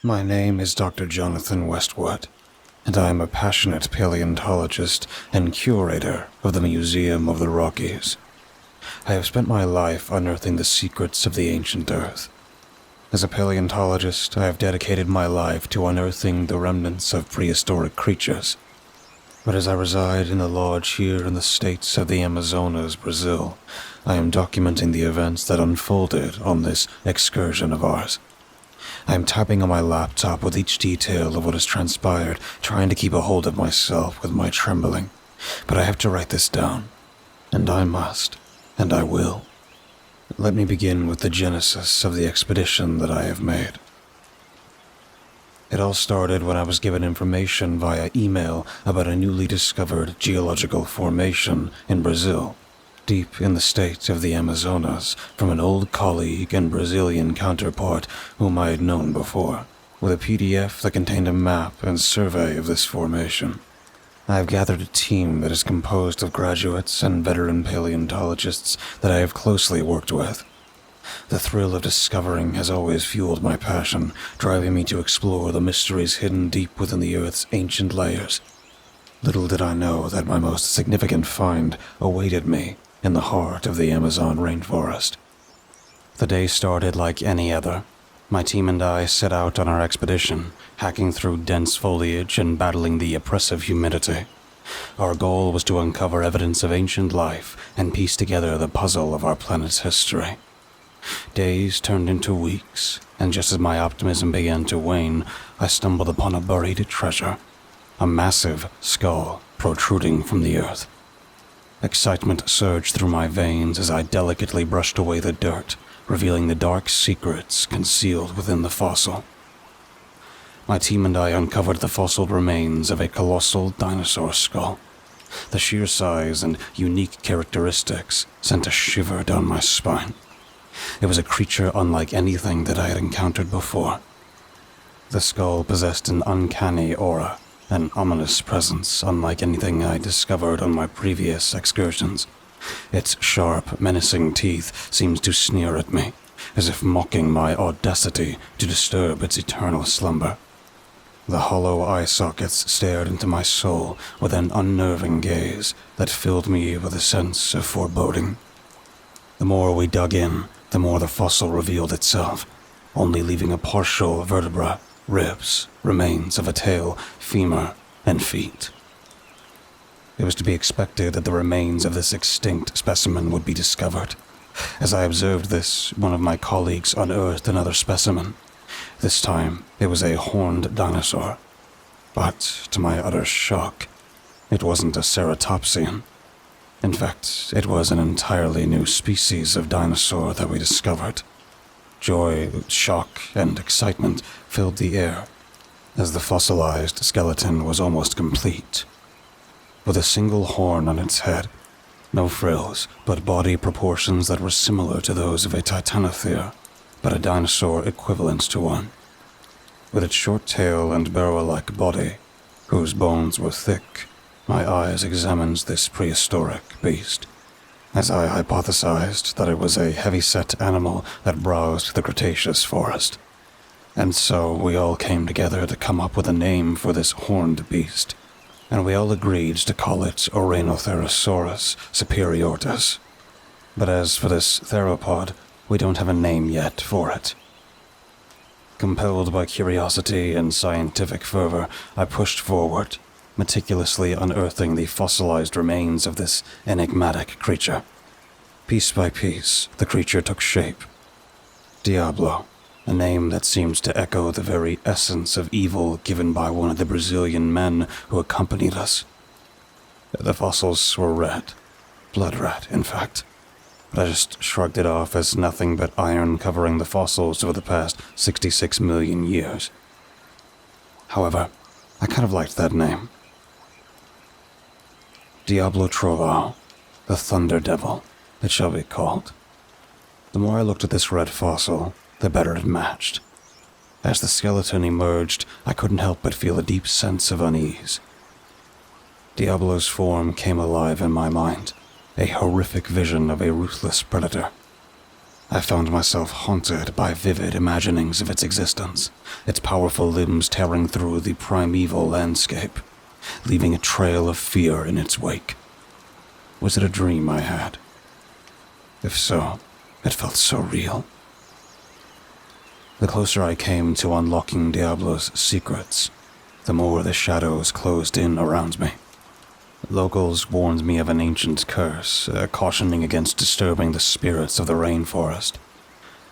My name is Dr. Jonathan Westwood, and I am a passionate paleontologist and curator of the Museum of the Rockies. I have spent my life unearthing the secrets of the ancient Earth. As a paleontologist, I have dedicated my life to unearthing the remnants of prehistoric creatures. But as I reside in a lodge here in the states of the Amazonas, Brazil, I am documenting the events that unfolded on this excursion of ours. I am tapping on my laptop with each detail of what has transpired, trying to keep a hold of myself with my trembling. But I have to write this down. And I must. And I will. Let me begin with the genesis of the expedition that I have made. It all started when I was given information via email about a newly discovered geological formation in Brazil, deep in the state of the Amazonas, from an old colleague and Brazilian counterpart whom I had known before, with a PDF that contained a map and survey of this formation. I have gathered a team that is composed of graduates and veteran paleontologists that I have closely worked with. The thrill of discovering has always fueled my passion, driving me to explore the mysteries hidden deep within the Earth's ancient layers. Little did I know that my most significant find awaited me in the heart of the Amazon rainforest. The day started like any other. My team and I set out on our expedition, hacking through dense foliage and battling the oppressive humidity. Our goal was to uncover evidence of ancient life and piece together the puzzle of our planet's history. Days turned into weeks, and just as my optimism began to wane, I stumbled upon a buried treasure, a massive skull protruding from the earth. Excitement surged through my veins as I delicately brushed away the dirt, revealing the dark secrets concealed within the fossil. My team and I uncovered the fossil remains of a colossal dinosaur skull. The sheer size and unique characteristics sent a shiver down my spine. It was a creature unlike anything that I had encountered before. The skull possessed an uncanny aura, an ominous presence unlike anything I discovered on my previous excursions. Its sharp, menacing teeth seemed to sneer at me, as if mocking my audacity to disturb its eternal slumber. The hollow eye sockets stared into my soul with an unnerving gaze that filled me with a sense of foreboding. The more we dug in, the more the fossil revealed itself, only leaving a partial vertebra, ribs, remains of a tail, femur, and feet. It was to be expected that the remains of this extinct specimen would be discovered. As I observed this, one of my colleagues unearthed another specimen. This time, it was a horned dinosaur. But, to my utter shock, it wasn't a ceratopsian. In fact, it was an entirely new species of dinosaur that we discovered. Joy, shock, and excitement filled the air, as the fossilized skeleton was almost complete. With a single horn on its head, no frills, but body proportions that were similar to those of a titanotheres, but a dinosaur equivalent to one. With its short tail and barrel-like body, whose bones were thick, my eyes examined this prehistoric beast, as I hypothesized that it was a heavy-set animal that browsed the Cretaceous forest. And so we all came together to come up with a name for this horned beast, and we all agreed to call it Oranotherosaurus superiortus. But as for this theropod, we don't have a name yet for it. Compelled by curiosity and scientific fervor, I pushed forward, meticulously unearthing the fossilized remains of this enigmatic creature. Piece by piece, the creature took shape. Diablo, a name that seems to echo the very essence of evil given by one of the Brazilian men who accompanied us. The fossils were red, blood red, in fact, but I just shrugged it off as nothing but iron covering the fossils over the past 66 million years. However, I kind of liked that name. Diablo Trovão, the Thunder Devil, it shall be called. The more I looked at this red fossil, the better it matched. As the skeleton emerged, I couldn't help but feel a deep sense of unease. Diablo's form came alive in my mind, a horrific vision of a ruthless predator. I found myself haunted by vivid imaginings of its existence, its powerful limbs tearing through the primeval landscape, leaving a trail of fear in its wake. Was it a dream I had? If so, it felt so real. The closer I came to unlocking Diablo's secrets, the more the shadows closed in around me. Locals warned me of an ancient curse, cautioning against disturbing the spirits of the rainforest.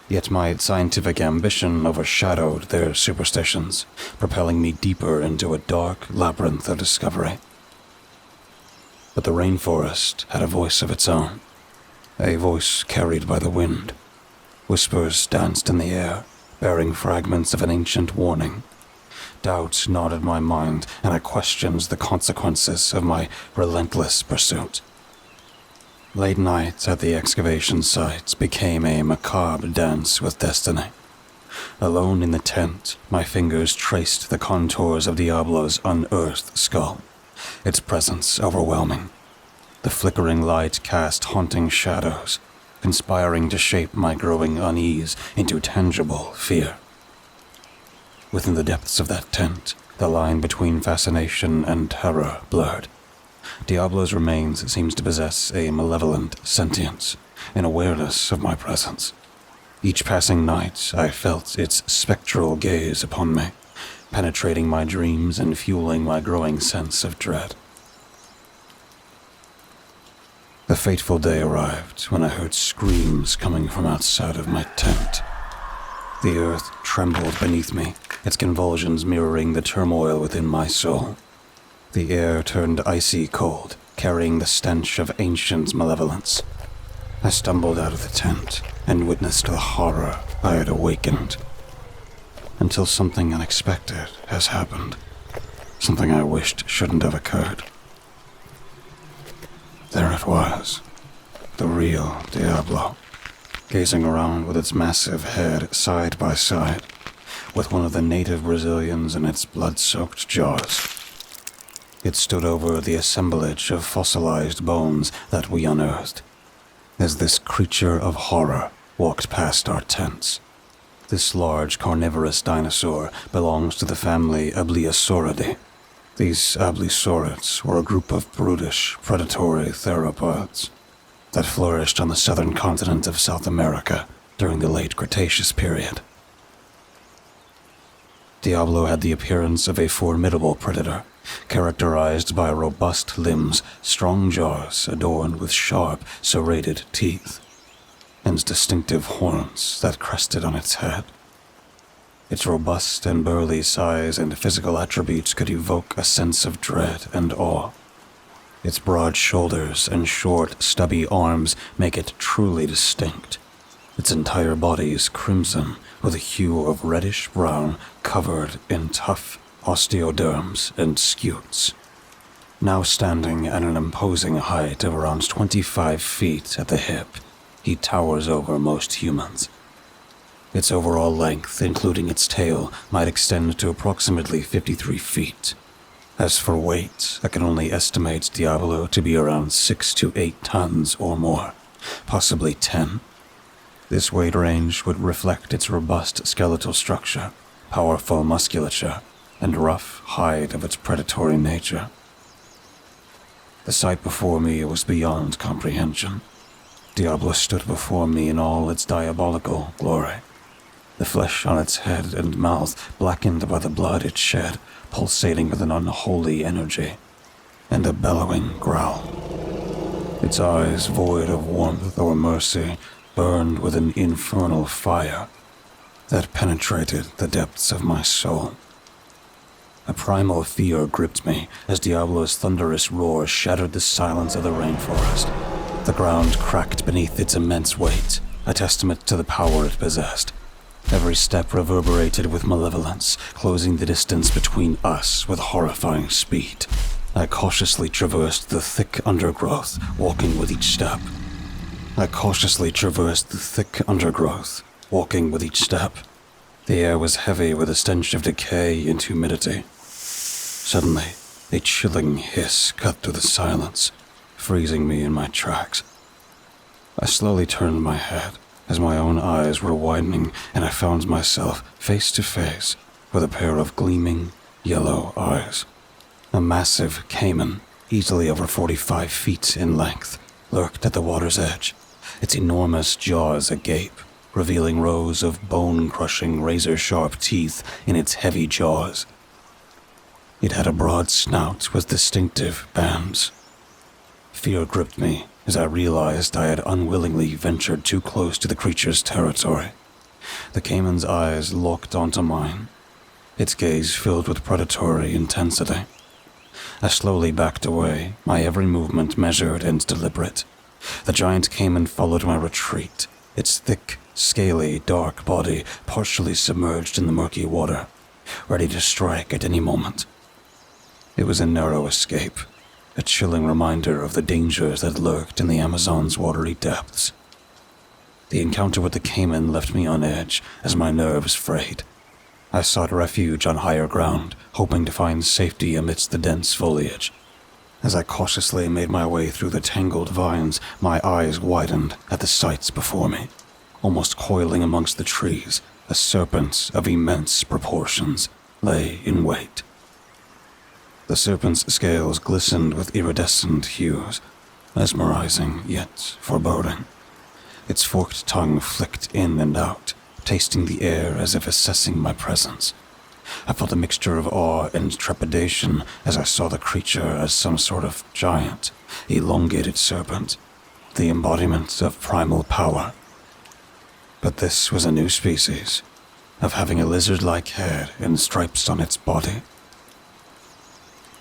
Yet my scientific ambition overshadowed their superstitions, propelling me deeper into a dark labyrinth of discovery. But the rainforest had a voice of its own, a voice carried by the wind. Whispers danced in the air, bearing fragments of an ancient warning. Doubt gnawed my mind, and I questioned the consequences of my relentless pursuit. Late nights at the excavation sites became a macabre dance with destiny. Alone in the tent, my fingers traced the contours of Diablo's unearthed skull, its presence overwhelming. The flickering light cast haunting shadows, conspiring to shape my growing unease into tangible fear. Within the depths of that tent, the line between fascination and terror blurred. Diablo's remains seemed to possess a malevolent sentience, an awareness of my presence. Each passing night, I felt its spectral gaze upon me, penetrating my dreams and fueling my growing sense of dread. The fateful day arrived when I heard screams coming from outside of my tent. The earth trembled beneath me, its convulsions mirroring the turmoil within my soul. The air turned icy cold, carrying the stench of ancient malevolence. I stumbled out of the tent and witnessed the horror I had awakened. Until something unexpected has happened. Something I wished shouldn't have occurred. There it was, the real Diablo, gazing around with its massive head side by side, with one of the native Brazilians in its blood-soaked jaws. It stood over the assemblage of fossilized bones that we unearthed, as this creature of horror walked past our tents. This large carnivorous dinosaur belongs to the family Abelisauridae. These Abelisaurids were a group of brutish, predatory theropods that flourished on the southern continent of South America during the late Cretaceous period. Diablo had the appearance of a formidable predator, characterized by robust limbs, strong jaws adorned with sharp, serrated teeth, and distinctive horns that crested on its head. Its robust and burly size and physical attributes could evoke a sense of dread and awe. Its broad shoulders and short, stubby arms make it truly distinct. Its entire body is crimson, with a hue of reddish-brown covered in tough osteoderms and scutes. Now standing at an imposing height of around 25 feet at the hip, he towers over most humans. Its overall length, including its tail, might extend to approximately 53 feet. As for weight, I can only estimate Diablo to be around 6 to 8 tons or more, possibly 10. This weight range would reflect its robust skeletal structure, powerful musculature, and rough hide of its predatory nature. The sight before me was beyond comprehension. Diablo stood before me in all its diabolical glory. The flesh on its head and mouth blackened by the blood it shed, pulsating with an unholy energy, and a bellowing growl. Its eyes, void of warmth or mercy, burned with an infernal fire that penetrated the depths of my soul. A primal fear gripped me as Diablo's thunderous roar shattered the silence of the rainforest. The ground cracked beneath its immense weight, a testament to the power it possessed. Every step reverberated with malevolence, closing the distance between us with horrifying speed. I cautiously traversed the thick undergrowth, walking with each step. The air was heavy with a stench of decay and humidity. Suddenly, a chilling hiss cut through the silence, freezing me in my tracks. I slowly turned my head, as my own eyes were widening and I found myself face to face with a pair of gleaming, yellow eyes. A massive caiman, easily over 45 feet in length, lurked at the water's edge, its enormous jaws agape, revealing rows of bone-crushing, razor-sharp teeth in its heavy jaws. It had a broad snout with distinctive bands. Fear gripped me as I realized I had unwillingly ventured too close to the creature's territory. The caiman's eyes locked onto mine, its gaze filled with predatory intensity. I slowly backed away, my every movement measured and deliberate. The giant caiman followed my retreat, its thick, scaly, dark body partially submerged in the murky water, ready to strike at any moment. It was a narrow escape, a chilling reminder of the dangers that lurked in the Amazon's watery depths. The encounter with the caiman left me on edge as my nerves frayed. I sought refuge on higher ground, hoping to find safety amidst the dense foliage. As I cautiously made my way through the tangled vines, my eyes widened at the sights before me. Almost coiling amongst the trees, a serpent of immense proportions lay in wait. The serpent's scales glistened with iridescent hues, mesmerizing yet foreboding. Its forked tongue flicked in and out, tasting the air as if assessing my presence. I felt a mixture of awe and trepidation as I saw the creature as some sort of giant, elongated serpent, the embodiment of primal power. But this was a new species, of having a lizard-like head and stripes on its body.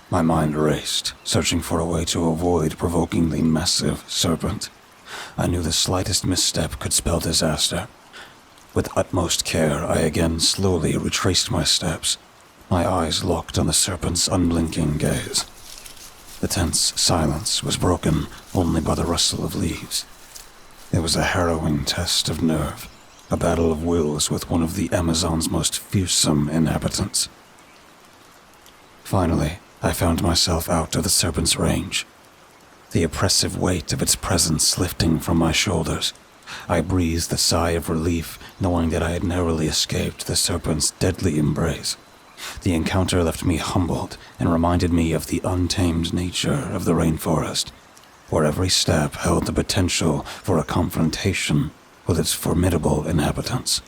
My mind raced, searching for a way to avoid provoking the massive serpent. I knew the slightest misstep could spell disaster. With utmost care, I again slowly retraced my steps, my eyes locked on the serpent's unblinking gaze. The tense silence was broken only by the rustle of leaves. It was a harrowing test of nerve, a battle of wills with one of the Amazon's most fearsome inhabitants. Finally, I found myself out of the serpent's range, the oppressive weight of its presence lifting from my shoulders. I breathed a sigh of relief, knowing that I had narrowly escaped the serpent's deadly embrace. The encounter left me humbled and reminded me of the untamed nature of the rainforest, where every step held the potential for a confrontation with its formidable inhabitants.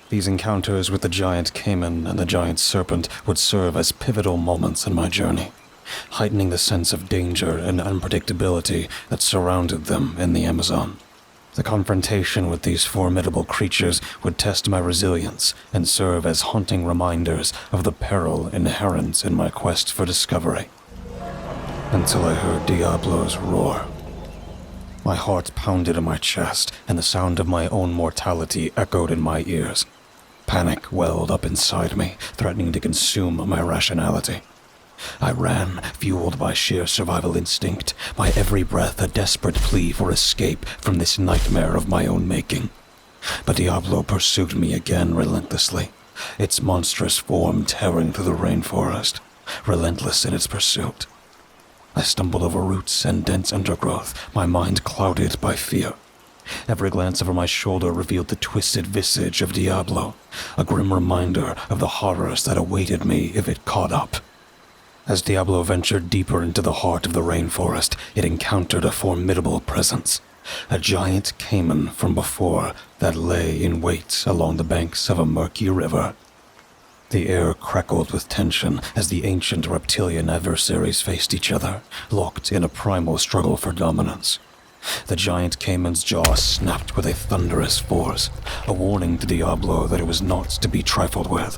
These encounters with the giant caiman and the giant serpent would serve as pivotal moments in my journey, heightening the sense of danger and unpredictability that surrounded them in the Amazon. The confrontation with these formidable creatures would test my resilience and serve as haunting reminders of the peril inherent in my quest for discovery. Until I heard Diablo's roar. My heart pounded in my chest, and the sound of my own mortality echoed in my ears. Panic welled up inside me, threatening to consume my rationality. I ran, fueled by sheer survival instinct, my every breath a desperate plea for escape from this nightmare of my own making. But Diablo pursued me again relentlessly, its monstrous form tearing through the rainforest, relentless in its pursuit. I stumbled over roots and dense undergrowth, my mind clouded by fear. Every glance over my shoulder revealed the twisted visage of Diablo, a grim reminder of the horrors that awaited me if it caught up. As Diablo ventured deeper into the heart of the rainforest, it encountered a formidable presence, a giant caiman from before that lay in wait along the banks of a murky river. The air crackled with tension as the ancient reptilian adversaries faced each other, locked in a primal struggle for dominance. The giant caiman's jaw snapped with a thunderous force, a warning to Diablo that it was not to be trifled with.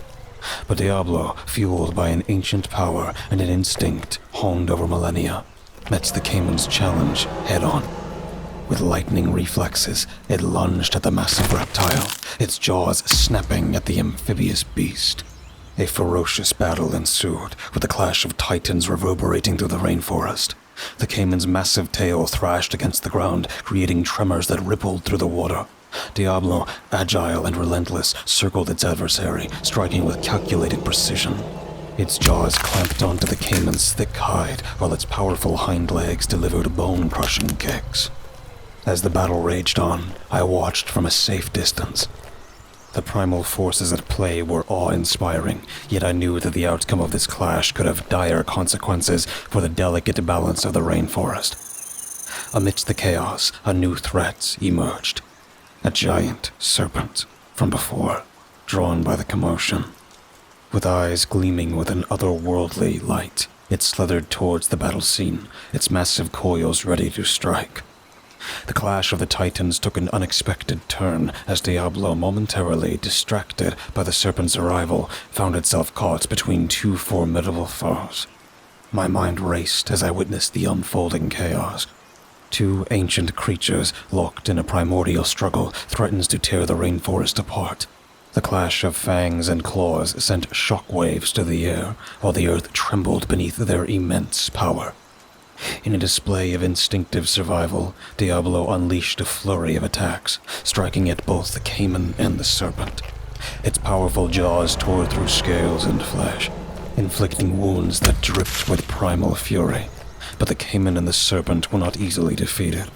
But Diablo, fueled by an ancient power and an instinct honed over millennia, met the caiman's challenge head-on. With lightning reflexes, it lunged at the massive reptile, its jaws snapping at the amphibious beast. A ferocious battle ensued, with the clash of titans reverberating through the rainforest. The caiman's massive tail thrashed against the ground, creating tremors that rippled through the water. Diablo, agile and relentless, circled its adversary, striking with calculated precision. Its jaws clamped onto the caiman's thick hide, while its powerful hind legs delivered bone-crushing kicks. As the battle raged on, I watched from a safe distance. The primal forces at play were awe-inspiring, yet I knew that the outcome of this clash could have dire consequences for the delicate balance of the rainforest. Amidst the chaos, a new threat emerged. A giant serpent from before, drawn by the commotion. With eyes gleaming with an otherworldly light, it slithered towards the battle scene, its massive coils ready to strike. The clash of the titans took an unexpected turn as Diablo, momentarily distracted by the serpent's arrival, found itself caught between two formidable foes. My mind raced as I witnessed the unfolding chaos. Two ancient creatures, locked in a primordial struggle, threatened to tear the rainforest apart. The clash of fangs and claws sent shockwaves to the air, while the earth trembled beneath their immense power. In a display of instinctive survival, Diablo unleashed a flurry of attacks, striking at both the caiman and the serpent. Its powerful jaws tore through scales and flesh, inflicting wounds that dripped with primal fury. But the caiman and the serpent were not easily defeated.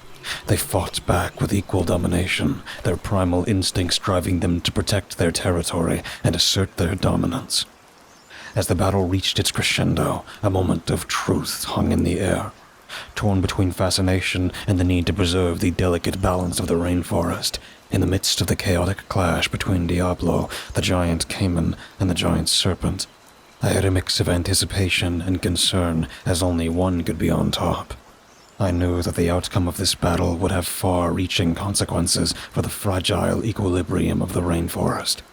They fought back with equal domination, their primal instincts driving them to protect their territory and assert their dominance. As the battle reached its crescendo, a moment of truth hung in the air. Torn between fascination and the need to preserve the delicate balance of the rainforest, in the midst of the chaotic clash between Diablo, the giant caiman, and the giant serpent, I had a mix of anticipation and concern, as only one could be on top. I knew that the outcome of this battle would have far-reaching consequences for the fragile equilibrium of the rainforest.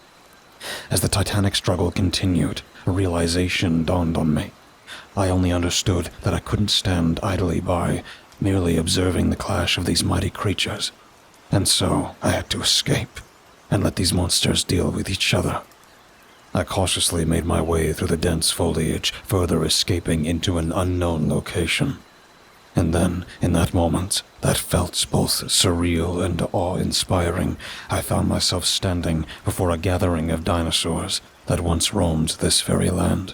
As the titanic struggle continued, a realization dawned on me. I only understood that I couldn't stand idly by, merely observing the clash of these mighty creatures. And so I had to escape, and let these monsters deal with each other. I cautiously made my way through the dense foliage, further escaping into an unknown location. And then, in that moment, that felt both surreal and awe-inspiring, I found myself standing before a gathering of dinosaurs that once roamed this very land.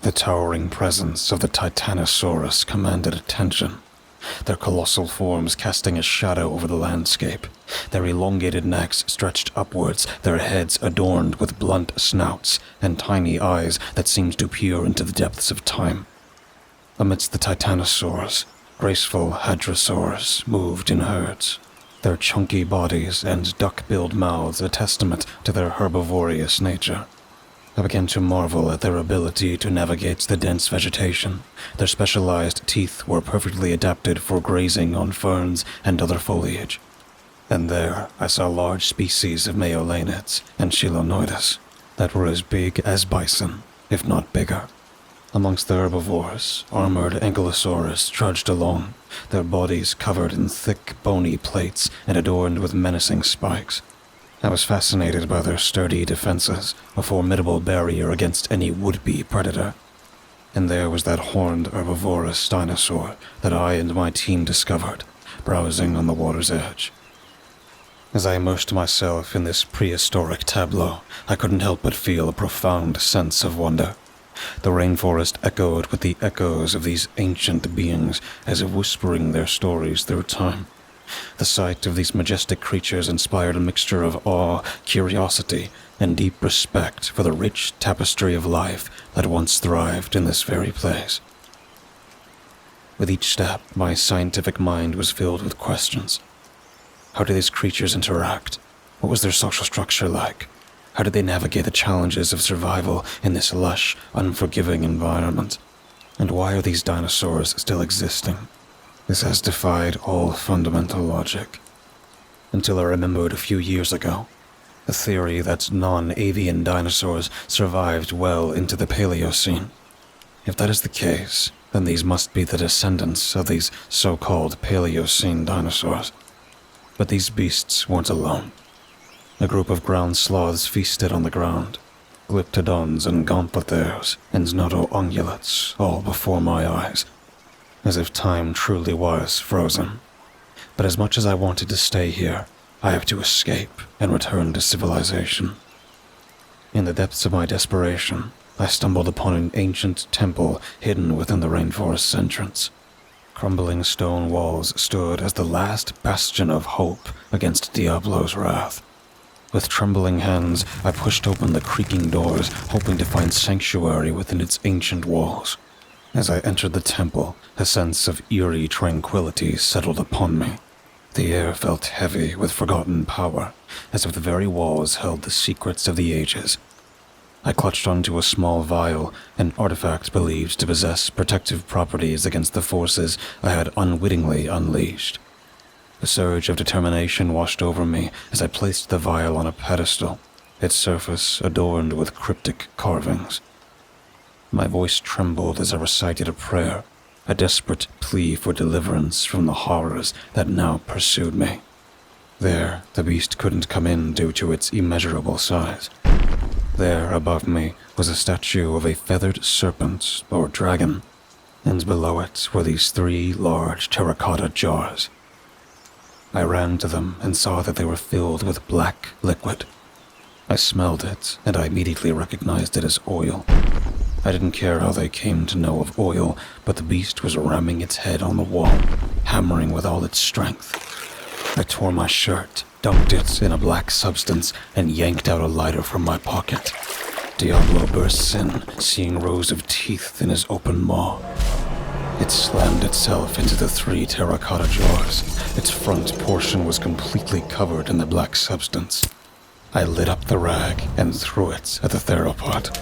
The towering presence of the Titanosaurus commanded attention, their colossal forms casting a shadow over the landscape, their elongated necks stretched upwards, their heads adorned with blunt snouts and tiny eyes that seemed to peer into the depths of time. Amidst the Titanosaurs, graceful hadrosaurs moved in herds, their chunky bodies and duck-billed mouths a testament to their herbivorous nature. I began to marvel at their ability to navigate the dense vegetation. Their specialized teeth were perfectly adapted for grazing on ferns and other foliage. And there I saw large species of Maolanids and Chilonoidus that were as big as bison, if not bigger. Amongst the herbivores, armored Ankylosaurus trudged along, their bodies covered in thick, bony plates and adorned with menacing spikes. I was fascinated by their sturdy defenses, a formidable barrier against any would-be predator. And there was that horned herbivorous dinosaur that I and my team discovered, browsing on the water's edge. As I immersed myself in this prehistoric tableau, I couldn't help but feel a profound sense of wonder. The rainforest echoed with the echoes of these ancient beings, as if whispering their stories through time. The sight of these majestic creatures inspired a mixture of awe, curiosity, and deep respect for the rich tapestry of life that once thrived in this very place. With each step, my scientific mind was filled with questions. How did these creatures interact? What was their social structure like? How did they navigate the challenges of survival in this lush, unforgiving environment? And why are these dinosaurs still existing? This has defied all fundamental logic. Until I remembered a few years ago, the theory that non-avian dinosaurs survived well into the Paleocene. If that is the case, then these must be the descendants of these so-called Paleocene dinosaurs. But these beasts weren't alone. A group of ground sloths feasted on the ground, glyptodons and gauntlethares and notoungulates all before my eyes, as if time truly was frozen. But as much as I wanted to stay here, I have to escape and return to civilization. In the depths of my desperation, I stumbled upon an ancient temple hidden within the rainforest's entrance. Crumbling stone walls stood as the last bastion of hope against Diablo's wrath. With trembling hands, I pushed open the creaking doors, hoping to find sanctuary within its ancient walls. As I entered the temple, a sense of eerie tranquility settled upon me. The air felt heavy with forgotten power, as if the very walls held the secrets of the ages. I clutched onto a small vial, an artifact believed to possess protective properties against the forces I had unwittingly unleashed. A surge of determination washed over me as I placed the vial on a pedestal, its surface adorned with cryptic carvings. My voice trembled as I recited a prayer, a desperate plea for deliverance from the horrors that now pursued me. There, the beast couldn't come in due to its immeasurable size. There, above me, was a statue of a feathered serpent or dragon, and below it were these 3 large terracotta jars. I ran to them and saw that they were filled with black liquid. I smelled it, and I immediately recognized it as oil. I didn't care how they came to know of oil, but the beast was ramming its head on the wall, hammering with all its strength. I tore my shirt, dunked it in a black substance, and yanked out a lighter from my pocket. Diablo bursts in, seeing rows of teeth in his open maw. It slammed itself into the 3 terracotta jars. Its front portion was completely covered in the black substance. I lit up the rag and threw it at the theropod.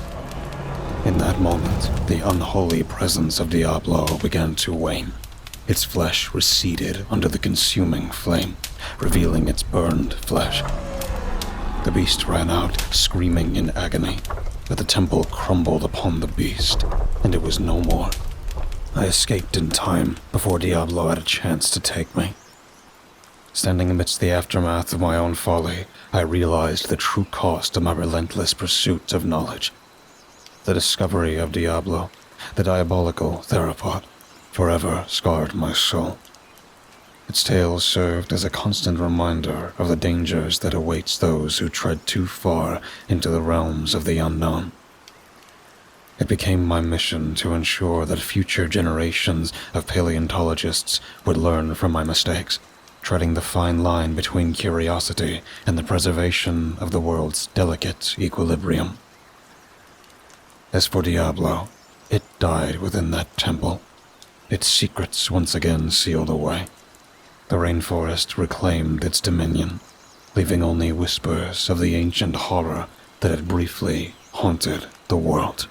In that moment, the unholy presence of Diablo began to wane. Its flesh receded under the consuming flame, revealing its burned flesh. The beast ran out, screaming in agony, but the temple crumbled upon the beast, and it was no more. I escaped in time before Diablo had a chance to take me. Standing amidst the aftermath of my own folly, I realized the true cost of my relentless pursuit of knowledge. The discovery of Diablo, the diabolical theropod, forever scarred my soul. Its tale served as a constant reminder of the dangers that awaits those who tread too far into the realms of the unknown. It became my mission to ensure that future generations of paleontologists would learn from my mistakes, treading the fine line between curiosity and the preservation of the world's delicate equilibrium. As for Diablo, it died within that temple, its secrets once again sealed away. The Rainforest reclaimed its dominion, leaving only whispers of the ancient horror that had briefly haunted the world.